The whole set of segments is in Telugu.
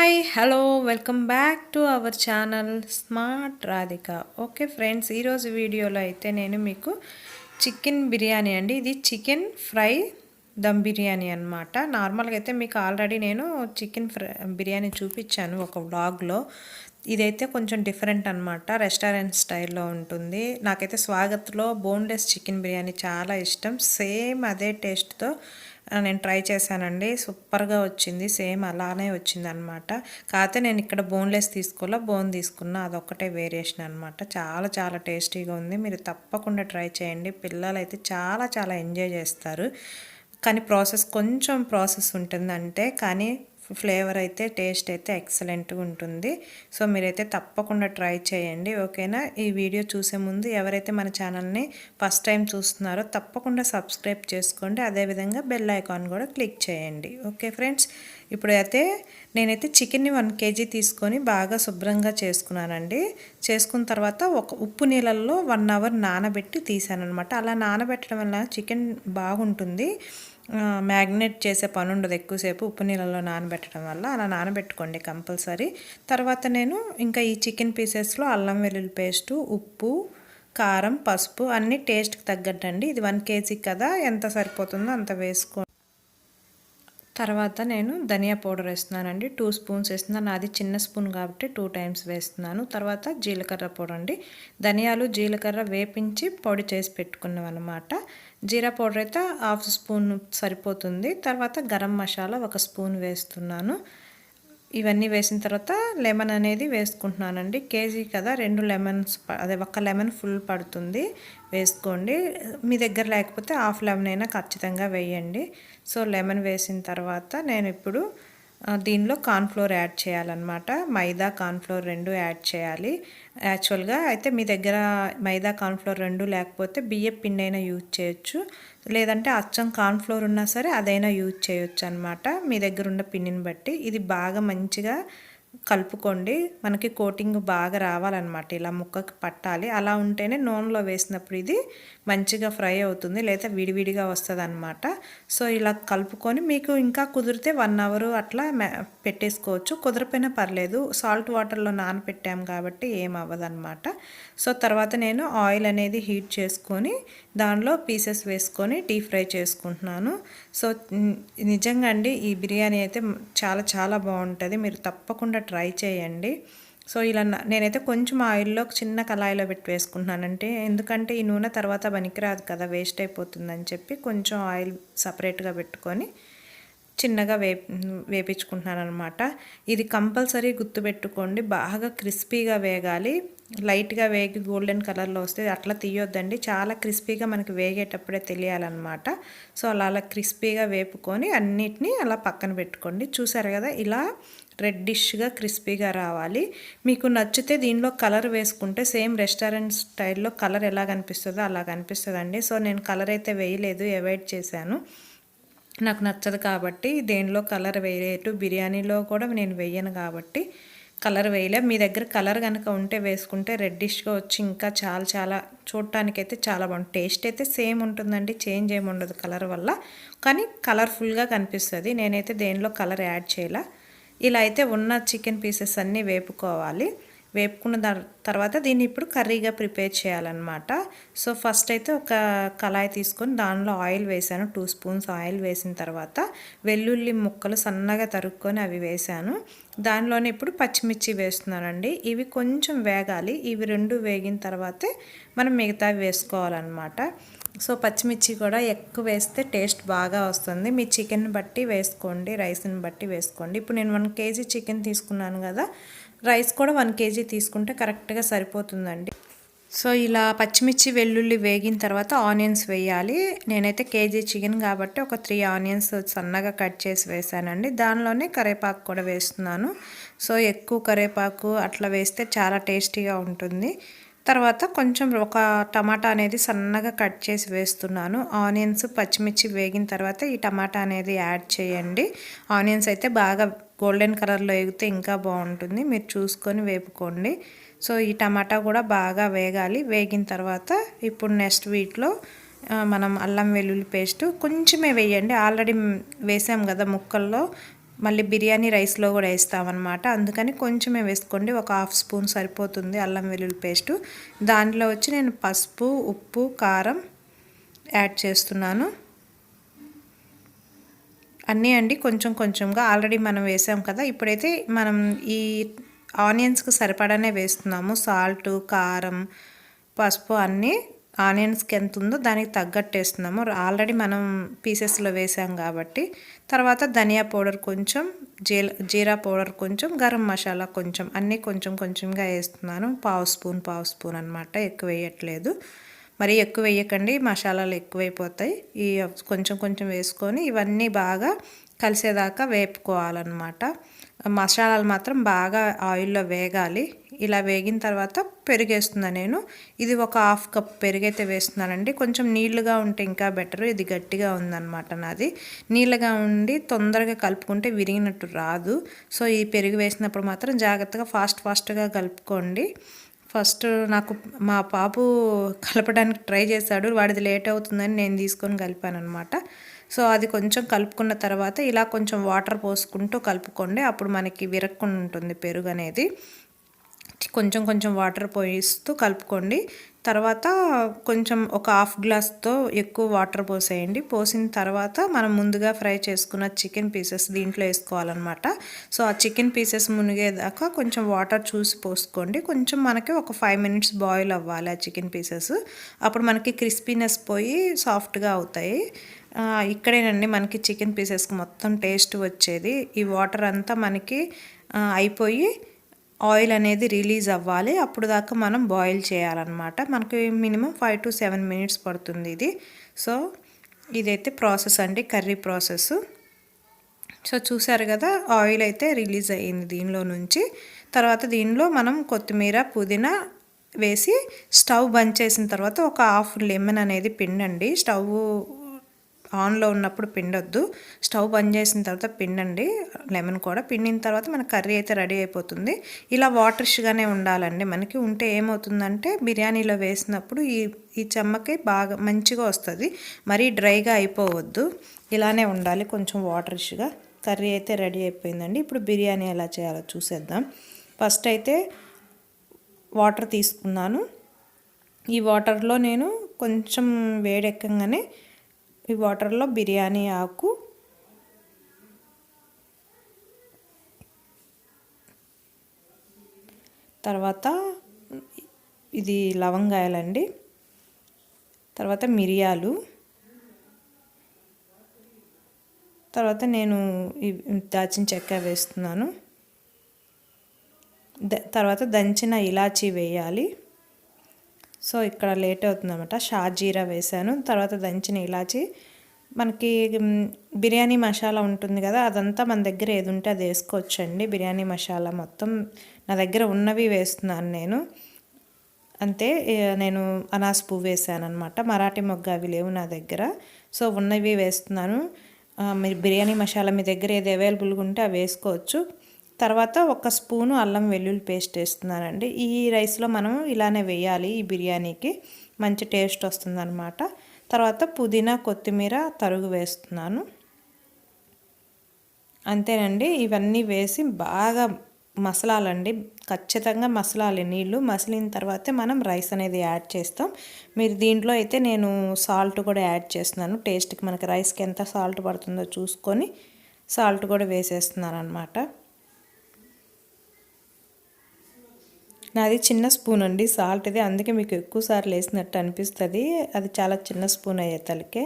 Hi hello welcome back to our channel smart Radhika. Okay friends, ఈరోజు వీడియోలో అయితే నేను మీకు చికెన్ బిర్యానీ అండి, ఇది చికెన్ ఫ్రై దమ్ బిర్యానీ అనమాట. నార్మల్గా అయితే మీకు ఆల్రెడీ నేను చికెన్ బిర్యానీ చూపించాను ఒక వ్లాగ్లో. ఇదైతే కొంచెం డిఫరెంట్ అనమాట, రెస్టారెంట్ స్టైల్లో ఉంటుంది. నాకైతే స్వాగత్లో బోన్లెస్ చికెన్ బిర్యానీ చాలా ఇష్టం. సేమ్ అదే టేస్ట్తో నేను ట్రై చేశానండి, సూపర్గా వచ్చింది. సేమ్ అలానే వచ్చింది అనమాట. కాకపోతే నేను ఇక్కడ బోన్లెస్ తీసుకోవాలా, బోన్ తీసుకున్నా, అదొక్కటే వేరియేషన్ అనమాట. చాలా చాలా టేస్టీగా ఉంది. మీరు తప్పకుండా ట్రై చేయండి. పిల్లలు అయితే చాలా చాలా ఎంజాయ్ చేస్తారు. కానీ కొంచెం ప్రాసెస్ ఉంటుంది అంటే, కానీ ఫ్లేవర్ అయితే టేస్ట్ అయితే ఎక్సలెంట్గా ఉంటుంది. సో మీరైతే తప్పకుండా ట్రై చేయండి, ఓకేనా. ఈ వీడియో చూసే ముందు ఎవరైతే మన ఛానల్ని ఫస్ట్ టైం చూస్తున్నారో తప్పకుండా సబ్స్క్రైబ్ చేసుకోండి, అదేవిధంగా బెల్ ఐకాన్ కూడా క్లిక్ చేయండి. ఓకే ఫ్రెండ్స్, ఇప్పుడు అయితే నేనైతే చికెన్ని 1 kg తీసుకొని బాగా శుభ్రంగా చేసుకున్నానండి. చేసుకున్న తర్వాత ఒక ఉప్పు నీళ్ళల్లో 1 hour నానబెట్టి తీసాను అనమాట. అలా నానబెట్టడం వల్ల చికెన్ బాగుంటుంది, మ్యాగ్నేట్ చేసే పని ఉండదు ఎక్కువసేపు ఉప్పు నీళ్ళలో నానబెట్టడం వల్ల. అలా నానబెట్టుకోండి కంపల్సరీ. తర్వాత నేను ఇంకా ఈ చికెన్ పీసెస్లో అల్లం వెల్లుల్లి పేస్టు, ఉప్పు, కారం, పసుపు అన్నీ టేస్ట్కి తగ్గట్టండి. ఇది 1 kg కదా, ఎంత సరిపోతుందో అంత వేసుకోండి. తర్వాత నేను ధనియా పౌడర్ వేస్తున్నానండి, 2 spoons వేస్తున్నాను. నాది చిన్న స్పూన్ కాబట్టి 2 times వేస్తున్నాను. తర్వాత జీలకర్ర పౌడర్ అండి, ధనియాలు జీలకర్ర వేపించి పొడి చేసి పెట్టుకున్నాం అనమాట. జీరా పౌడర్ అయితే 1/2 spoon సరిపోతుంది. తర్వాత గరం మసాలా 1 spoon వేస్తున్నాను. ఇవన్నీ వేసిన తర్వాత లెమన్ అనేది వేసుకుంటున్నానండి. కేజీ కదా, 2 lemons, అదే 1 lemon ఫుల్ పడుతుంది, వేసుకోండి. మీ దగ్గర లేకపోతే 1/2 lemon అయినా ఖచ్చితంగా వేయండి. సో లెమన్ వేసిన తర్వాత నేను ఇప్పుడు దీనిలో కార్న్ఫ్లోర్ యాడ్ చేయాలన్నమాట. మైదా కార్న్ఫ్లోర్ 2 యాడ్ చేయాలి. యాక్చువల్గా అయితే మీ దగ్గర మైదా కార్న్ఫ్లోర్ 2 లేకపోతే బియ్యం పిండి అయినా యూజ్ చేయొచ్చు, లేదంటే అచ్చం కార్న్ఫ్లోర్ ఉన్నా సరే అదైనా యూజ్ చేయొచ్చు అనమాట, మీ దగ్గర ఉన్న పిండిని బట్టి. ఇది బాగా మంచిగా కలుపుకోండి, మనకి కోటింగ్ బాగా రావాలన్నమాట, ఇలా ముక్కకి పట్టాలి. అలా ఉంటేనే నూనెలో వేసినప్పుడు ఇది మంచిగా ఫ్రై అవుతుంది, లేదా విడివిడిగా వస్తుంది అనమాట. సో ఇలా కలుపుకొని మీకు ఇంకా కుదిరితే 1 hour అట్లా పెట్టేసుకోవచ్చు, కుదిరిపోయినా పర్లేదు. సాల్ట్ వాటర్లో నానపెట్టాం కాబట్టి ఏం అవ్వదన్నమాట. సో తర్వాత నేను ఆయిల్ అనేది హీట్ చేసుకొని దానిలో పీసెస్ వేసుకొని డీప్ ఫ్రై చేసుకుంటున్నాను. సో నిజంగా అండి ఈ బిర్యానీ అయితే చాలా చాలా బాగుంటుంది, మీరు తప్పకుండా ట్రై చేయండి. సో ఇలా నేనైతే కొంచెం ఆయిల్లో చిన్న కళాయిలో పెట్టి వేసుకుంటున్నానంటే, ఎందుకంటే ఈ నూనె తర్వాత పనికిరాదు కదా, వేస్ట్ అయిపోతుందని చెప్పి కొంచెం ఆయిల్ సపరేట్గా పెట్టుకొని చిన్నగా వేపించుకుంటున్నాను అనమాట. ఇది కంపల్సరీ గుర్తుపెట్టుకోండి, బాగా క్రిస్పీగా వేగాలి. లైట్గా వేగి గోల్డెన్ కలర్లో వస్తే అట్లా తీయొద్దండి, చాలా క్రిస్పీగా మనకి వేగేటప్పుడే తెలియాలన్నమాట. సో అలా క్రిస్పీగా వేపుకొని అన్నిటినీ అలా పక్కన పెట్టుకోండి. చూసారు కదా, ఇలా రెడ్డిష్గా క్రిస్పీగా రావాలి. మీకు నచ్చితే దీనిలో కలర్ వేసుకుంటే సేమ్ రెస్టారెంట్ స్టైల్లో కలర్ ఎలా కనిపిస్తుందో అలా కనిపిస్తుందండి. సో నేను కలర్ అయితే వేయలేదు, అవాయిడ్ చేశాను, నాకు నచ్చదు కాబట్టి. దేనిలో కలర్ వేయలేదు, బిర్యానీలో కూడా నేను వేయను కాబట్టి కలర్ వేయలే. మీ దగ్గర కలర్ కనుక ఉంటే వేసుకుంటే రెడ్డిష్గా వచ్చి ఇంకా చాలా చాలా చూడటానికైతే చాలా బాగుంటుంది. టేస్ట్ అయితే సేమ్ ఉంటుందండి, చేంజ్ ఏమి ఉండదు కలర్ వల్ల, కానీ కలర్ఫుల్గా కనిపిస్తుంది. నేనైతే దేనిలో కలర్ యాడ్ చేయలే. ఇలా అయితే ఉన్న చికెన్ పీసెస్ అన్నీ వేపుకోవాలి. వేపుకున్న తర్వాత దీన్ని ఇప్పుడు కర్రీగా ప్రిపేర్ చేయాలన్నమాట. సో ఫస్ట్ అయితే ఒక కళాయి తీసుకొని దానిలో ఆయిల్ వేసాను, 2 spoons ఆయిల్ వేసిన తర్వాత వెల్లుల్లి ముక్కలు సన్నగా తరుక్కొని అవి వేసాను. దానిలోనే ఇప్పుడు పచ్చిమిర్చి వేస్తున్నానండి. ఇవి కొంచెం వేగాలి, ఇవి 2 వేగిన తర్వాతే మనం మిగతావి వేసుకోవాలన్నమాట. సో పచ్చిమిర్చి కూడా ఎక్కువ వేస్తే టేస్ట్ బాగా వస్తుంది, మీ చికెన్ బట్టి వేసుకోండి, రైస్ని బట్టి వేసుకోండి. ఇప్పుడు నేను 1 kg చికెన్ తీసుకున్నాను కదా, రైస్ కూడా 1 kg తీసుకుంటే కరెక్ట్గా సరిపోతుందండి. సో ఇలా పచ్చిమిర్చి వెల్లుల్లి వేగిన తర్వాత ఆనియన్స్ వేయాలి. నేనైతే కేజీ చికెన్ కాబట్టి ఒక 3 onions సన్నగా కట్ చేసి వేసానండి. దానిలోనే కరివేపాకు కూడా వేస్తున్నాను. సో ఎక్కువ కరివేపాకు అట్లా వేస్తే చాలా టేస్టీగా ఉంటుంది. తర్వాత కొంచెం ఒక టమాటా అనేది సన్నగా కట్ చేసి వేస్తున్నాను. ఆనియన్స్ పచ్చిమిర్చి వేగిన తర్వాత ఈ టమాటా అనేది యాడ్ చేయండి. ఆనియన్స్ అయితే బాగా గోల్డెన్ కలర్లో వేగితే ఇంకా బాగుంటుంది, మీరు చూసుకొని వేపుకోండి. సో ఈ టమాటా కూడా బాగా వేగాలి. వేగిన తర్వాత ఇప్పుడు నెక్స్ట్ వీటిలో మనం అల్లం వెల్లుల్లి పేస్ట్ కొంచెమే వేయండి, ఆల్రెడీ వేసాం కదా ముక్కల్లో, మళ్ళీ బిర్యానీ రైస్లో కూడా వేస్తామన్నమాట. అందుకని కొంచెమే వేసుకోండి, ఒక హాఫ్ స్పూన్ సరిపోతుంది అల్లం వెల్లుల్లి పేస్టు. దానిలో వచ్చి నేను పసుపు, ఉప్పు, కారం యాడ్ చేస్తున్నాను. అన్నీ అండి కొంచెం కొంచెంగా, ఆల్రెడీ మనం వేసాం కదా. ఇప్పుడైతే మనం ఈ ఆనియన్స్కి సరిపడానే వేస్తున్నాము. సాల్ట్, కారం, పసుపు అన్నీ ఆనియన్స్కి ఎంత ఉందో దానికి తగ్గట్టు వేస్తున్నాము. ఆల్రెడీ మనం పీసెస్లో వేసాం కాబట్టి. తర్వాత ధనియా పౌడర్ కొంచెం, జీరా పౌడర్ కొంచెం, గరం మసాలా కొంచెం, అన్నీ కొంచెం కొంచెంగా వేస్తున్నాను. పావు స్పూన్ అనమాట, ఎక్కువ వేయట్లేదు. మరీ ఎక్కువ వేయకండి, మసాలాలు ఎక్కువైపోతాయి. ఈ కొంచెం కొంచెం వేసుకొని ఇవన్నీ బాగా కలిసేదాకా వేపుకోవాలన్నమాట. మసాలాలు మాత్రం బాగా ఆయిల్లో వేగాలి. ఇలా వేగిన తర్వాత పెరుగేస్తున్నాను నేను. ఇది ఒక హాఫ్ కప్ పెరుగైతే వేస్తున్నానండి. కొంచెం నీళ్లుగా ఉంటే ఇంకా బెటర్, ఇది గట్టిగా ఉందన్నమాట నాది. నీళ్ళగా ఉండి తొందరగా కలుపుకుంటే విరిగినట్టు రాదు. సో ఈ పెరుగు వేసినప్పుడు మాత్రం జాగ్రత్తగా ఫాస్ట్గా కలుపుకోండి. ఫస్ట్ నాకు మా పాపు కలపడానికి ట్రై చేశాడు, వాడిది లేట్ అవుతుందని నేను తీసుకొని కలిపాను అనమాట. సో అది కొంచెం కలుపుకున్న తర్వాత ఇలా కొంచెం వాటర్ పోసుకుంటూ కలుపుకోండి, అప్పుడు మనకి విరక్కుండా ఉంటుంది పెరుగు అనేది. కొంచెం కొంచెం వాటర్ పోయిస్తూ కలుపుకోండి. తర్వాత కొంచెం ఒక హాఫ్ గ్లాస్తో ఎక్కువ వాటర్ పోసేయండి. పోసిన తర్వాత మనం ముందుగా ఫ్రై చేసుకున్న చికెన్ పీసెస్ దీంట్లో వేసుకోవాలన్నమాట. సో ఆ చికెన్ పీసెస్ మునిగేదాకా కొంచెం వాటర్ చూసి పోసుకోండి. కొంచెం మనకి ఒక 5 మినిట్స్ బాయిల్ అవ్వాలి ఆ చికెన్ పీసెస్. అప్పుడు మనకి క్రిస్పీనెస్ పోయి సాఫ్ట్గా అవుతాయి. ఇక్కడేనండి మనకి చికెన్ పీసెస్కి మొత్తం టేస్ట్ వచ్చేది. ఈ వాటర్ అంతా మనకి అయిపోయి ఆయిల్ అనేది రిలీజ్ అవ్వాలి, అప్పుడు దాకా మనం బాయిల్ చేయాలన్నమాట. మనకి మినిమం 5 to 7 మినిట్స్ పడుతుంది ఇది. సో ఇదైతే ప్రాసెస్ అండి, కర్రీ ప్రాసెస్. సో చూసారు కదా, ఆయిల్ అయితే రిలీజ్ అయ్యింది దీనిలో నుంచి. తర్వాత దీనిలో మనం కొత్తిమీర, పుదీనా వేసి స్టవ్ బంద్ చేసిన తర్వాత ఒక హాఫ్ లెమన్ అనేది పిండండి. స్టవ్ ఆన్లో ఉన్నప్పుడు పిండొద్దు, స్టవ్ బంద్ చేసిన తర్వాత పిండండి లెమన్ కూడా. పిండిన తర్వాత మన కర్రీ అయితే రెడీ అయిపోతుంది. ఇలా వాటర్ష్గానే ఉండాలండి మనకి. ఉంటే ఏమవుతుందంటే బిర్యానీలో వేసినప్పుడు ఈ చెమ్మకి బాగా మంచిగా వస్తుంది, మరీ డ్రైగా అయిపోవద్దు, ఇలానే ఉండాలి కొంచెం వాటర్ష్గా. కర్రీ అయితే రెడీ అయిపోయిందండి. ఇప్పుడు బిర్యానీ ఎలా చేయాలో చూసేద్దాం. ఫస్ట్ అయితే వాటర్ తీసుకున్నాను. ఈ వాటర్లో నేను కొంచెం వేడెక్కగానే ఈ వాటర్లో బిర్యానీ ఆకు, తర్వాత ఇది లవంగాయలండి, తర్వాత మిరియాలు, తర్వాత నేను దాల్చిన చెక్క వేస్తున్నాను. తర్వాత దంచిన ఇలాచీ వేయాలి. సో ఇక్కడ లేట్ అవుతుందన్నమాట, షాజీరా వేసాను. తర్వాత దంచిన ఇలాచి, మనకి బిర్యానీ మసాలా ఉంటుంది కదా, అదంతా మన దగ్గర ఏది ఉంటే అది వేసుకోవచ్చండి. బిర్యానీ మసాలా మొత్తం నా దగ్గర ఉన్నవి వేస్తున్నాను నేను. అంతే, నేను అనాస్ పువ్వు వేసాను అనమాట, మరాఠీ మొగ్గ అవి లేవు నా దగ్గర. సో ఉన్నవి వేస్తున్నాను. మీరు బిర్యానీ మసాలా మీ దగ్గర ఏది అవైలబుల్గా ఉంటే అవి వేసుకోవచ్చు. తర్వాత 1 స్పూను అల్లం వెల్లుల్లి పేస్ట్ వేస్తున్నానండి. ఈ రైస్లో మనం ఇలానే వేయాలి, ఈ బిర్యానీకి మంచి టేస్ట్ వస్తుందన్నమాట. తర్వాత పుదీనా, కొత్తిమీర తరుగు వేస్తున్నాను. అంతేనండి, ఇవన్నీ వేసి బాగా మసలాలండి, ఖచ్చితంగా మసలాలి. నీళ్ళు మసిలిన తర్వాతే మనం రైస్ అనేది యాడ్ చేస్తాం. మీరు దీంట్లో అయితే నేను సాల్ట్ కూడా యాడ్ చేస్తున్నాను, టేస్ట్కి మనకి రైస్కి ఎంత సాల్ట్ పడుతుందో చూసుకొని సాల్ట్ కూడా వేసేస్తున్నాను అనమాట. నాది చిన్న స్పూన్ అండి సాల్ట్ ఇది, అందుకే మీకు ఎక్కువ సార్లు వేసినట్టు అనిపిస్తుంది. అది చాలా చిన్న స్పూన్ అయ్యేతలకే.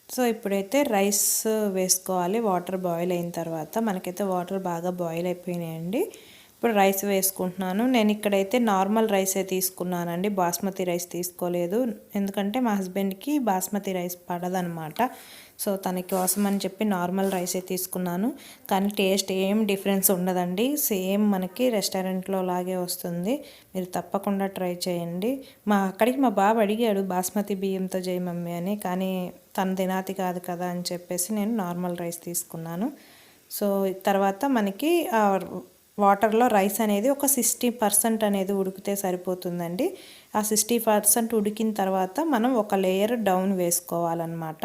సో ఇప్పుడైతే రైస్ వేసుకోవాలి. వాటర్ బాయిల్ అయిన తర్వాత మనకైతే వాటర్ బాగా బాయిల్ అయిపోయినాయండి. ఇప్పుడు రైస్ వేసుకుంటున్నాను. నేను ఇక్కడైతే నార్మల్ రైసే తీసుకున్నానండి, బాస్మతి రైస్ తీసుకోలేదు. ఎందుకంటే మా హస్బెండ్కి బాస్మతి రైస్ పడదనమాట. సో తన కోసం అని చెప్పి నార్మల్ రైసే తీసుకున్నాను. కానీ టేస్ట్ ఏం డిఫరెన్స్ ఉండదండి, సేమ్ మనకి రెస్టారెంట్లో లాగే వస్తుంది. మీరు తప్పకుండా ట్రై చేయండి. అక్కడికి మా బాబు అడిగాడు బాస్మతి బియ్యంతో చేయి మమ్మీ అని, కానీ తన తినాతి కాదు కదా అని చెప్పేసి నేను నార్మల్ రైస్ తీసుకున్నాను. సో తర్వాత మనకి వాటర్లో రైస్ అనేది ఒక 60% అనేది ఉడికితే సరిపోతుందండి. ఆ 60% ఉడికిన తర్వాత మనం ఒక లేయర్ డౌన్ వేసుకోవాలన్నమాట.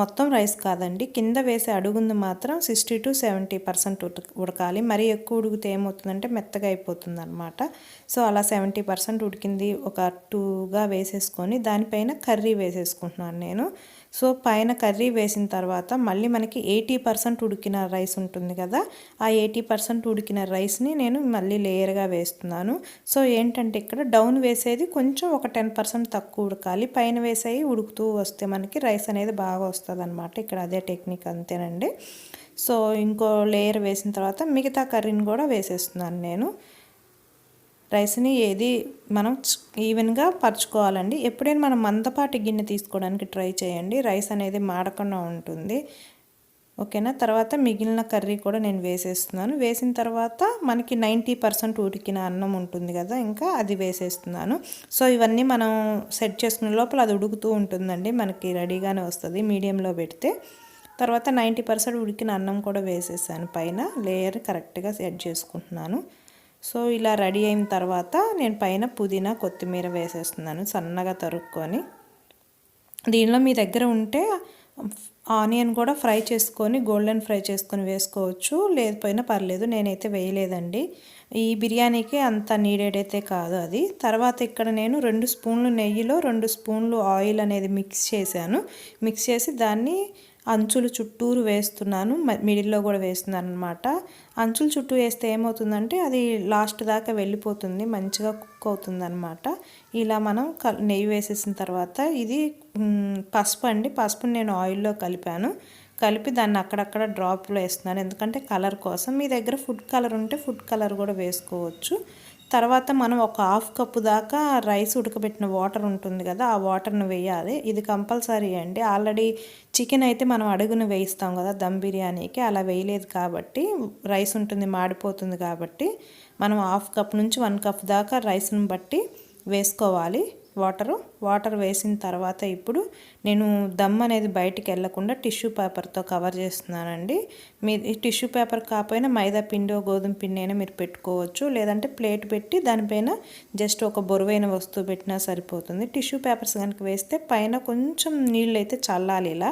మొత్తం రైస్ కాదండి, కింద వేసే అడుగుంది మాత్రం 60 to 70% ఉడకాలి. మరీ ఎక్కువ ఉడికితే ఏమవుతుందంటే మెత్తగా అయిపోతుంది అనమాట. సో అలా 70% ఉడికింది ఒక 2గా వేసేసుకొని దానిపైన కర్రీ వేసేసుకుంటున్నాను నేను. సో పైన కర్రీ వేసిన తర్వాత మళ్ళీ మనకి 80% ఉడికిన రైస్ ఉంటుంది కదా, ఆ 80% ఉడికిన రైస్ని నేను మళ్ళీ లేయర్గా వేస్తున్నాను. సో ఏంటంటే ఇక్కడ డౌన్ వేసేది కొంచెం ఒక 10% తక్కువ ఉడకాలి, పైన వేసేవి ఉడుకుతూ వస్తే మనకి రైస్ అనేది బాగా వస్తుంది అనమాట. ఇక్కడ అదే టెక్నిక్ అంతేనండి. సో ఇంకో లేయర్ వేసిన తర్వాత మిగతా కర్రీని కూడా వేసేస్తున్నాను నేను. రైస్ని ఏది మనం ఈవెన్గా పరుచుకోవాలండి. ఎప్పుడైనా మనం మందపాటి గిన్నె తీసుకోవడానికి ట్రై చేయండి, రైస్ అనేది మాడకుండా ఉంటుంది. ఓకేనా. తర్వాత మిగిలిన కర్రీ కూడా నేను వేసేస్తున్నాను. వేసిన తర్వాత మనకి 90% ఉడికిన అన్నం ఉంటుంది కదా, ఇంకా అది వేసేస్తున్నాను. సో ఇవన్నీ మనం సెట్ చేసుకునే లోపల అది ఉడుకుతూ ఉంటుందండి, మనకి రెడీగానే వస్తుంది మీడియంలో పెడితే. తర్వాత 90% ఉడికిన అన్నం కూడా వేసేసాను, పైన లేయర్ కరెక్ట్గా సెట్ చేసుకుంటున్నాను. సో ఇలా రెడీ అయిన తర్వాత నేను పైన పుదీనా కొత్తిమీర వేసేస్తున్నాను సన్నగా తరుక్కొని. దీనిలో మీ దగ్గర ఉంటే ఆనియన్ కూడా ఫ్రై చేసుకొని గోల్డెన్ ఫ్రై చేసుకొని వేసుకోవచ్చు, లేకపోయినా పర్లేదు, నేనైతే వేయలేదండి. ఈ బిర్యానీకి అంత నీడెడ్ అయితే కాదు అది. తర్వాత ఇక్కడ నేను 2 స్పూన్లు నెయ్యిలో 2 స్పూన్లు ఆయిల్ అనేది మిక్స్ చేశాను. మిక్స్ చేసి దాన్ని అంచులు చుట్టూరు వేస్తున్నాను, మిడిల్లో కూడా వేస్తున్నాను అనమాట. అంచులు చుట్టూ వేస్తే ఏమవుతుందంటే అది లాస్ట్ దాకా వెళ్ళిపోతుంది, మంచిగా కుక్ అవుతుంది అనమాట. ఇలా మనం నెయ్యి వేసేసిన తర్వాత ఇది పసుపు అండి, పసుపుని నేను ఆయిల్లో కలిపి దాన్ని అక్కడక్కడ డ్రాప్లో వేస్తున్నాను, ఎందుకంటే కలర్ కోసం. మీ దగ్గర ఫుడ్ కలర్ ఉంటే ఫుడ్ కలర్ కూడా వేసుకోవచ్చు. తర్వాత మనం ఒక 1/2 కప్పు దాకా రైస్ ఉడకబెట్టిన వాటర్ ఉంటుంది కదా, ఆ వాటర్ని వేయాలి. ఇది కంపల్సరీ అండి. ఆల్రెడీ చికెన్ అయితే మనం అడుగున వేయిస్తాం కదా దమ్ బిర్యానీకి, అలా వేయలేదు కాబట్టి రైస్ ఉంటుంది మాడిపోతుంది కాబట్టి మనం 1/2 కప్ నుంచి 1 కప్ దాకా రైస్ని బట్టి వేసుకోవాలి వాటర్ వేసిన తర్వాత ఇప్పుడు నేను దమ్ అనేది బయటికి వెళ్ళకుండా టిష్యూ పేపర్తో కవర్ చేస్తున్నానండి. మీ టిష్యూ పేపర్ కాకపోయినా మైదా పిండి గోధుమ పిండి అయినా మీరు పెట్టుకోవచ్చు, లేదంటే ప్లేట్ పెట్టి దానిపైన జస్ట్ ఒక బరువైన వస్తువు పెట్టినా సరిపోతుంది. టిష్యూ పేపర్స్ కనుక వేస్తే పైన కొంచెం నీళ్ళు అయితే చల్లాలి, ఇలా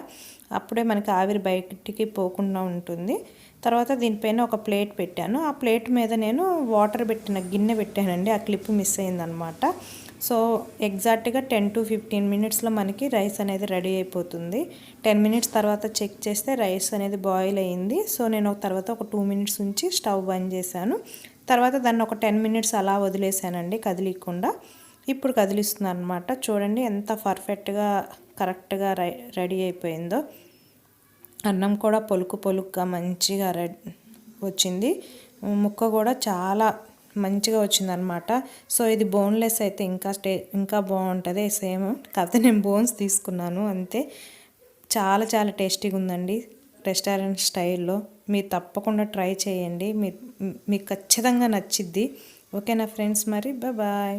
అప్పుడే మనకి ఆవిరి బయటికి పోకుండా ఉంటుంది. తర్వాత దీనిపైన ఒక ప్లేట్ పెట్టాను, ఆ ప్లేట్ మీద నేను వాటర్ పెట్టిన గిన్నె పెట్టానండి, ఆ క్లిప్ మిస్ అయిందనమాట. సో ఎగ్జాక్ట్గా 10 to 15 మినిట్స్లో మనకి రైస్ అనేది రెడీ అయిపోతుంది. 10 మినిట్స్ తర్వాత చెక్ చేస్తే రైస్ అనేది బాయిల్ అయ్యింది. సో నేను తర్వాత ఒక 2 మినిట్స్ ఉంచి స్టవ్ బంద్ చేశాను. తర్వాత దాన్ని ఒక 10 మినిట్స్ అలా వదిలేసానండి కదిలియకుండా. ఇప్పుడు కదిలిస్తున్నాను అనమాట. చూడండి ఎంత పర్ఫెక్ట్గా కరెక్ట్గా రెడీ అయిపోయిందో. అన్నం కూడా పొలుకుగా మంచిగా వచ్చింది, ముక్క కూడా చాలా మంచిగా వచ్చిందనమాట. సో ఇది బోన్లెస్ అయితే ఇంకా బాగుంటుంది సేమ్, కాకపోతే నేను బోన్స్ తీసుకున్నాను అంతే. చాలా టేస్టీగా ఉందండి రెస్టారెంట్ స్టైల్లో. మీరు తప్పకుండా ట్రై చేయండి, మీకు ఖచ్చితంగా నచ్చిద్ది. ఓకేనా ఫ్రెండ్స్, మరి బాయ్.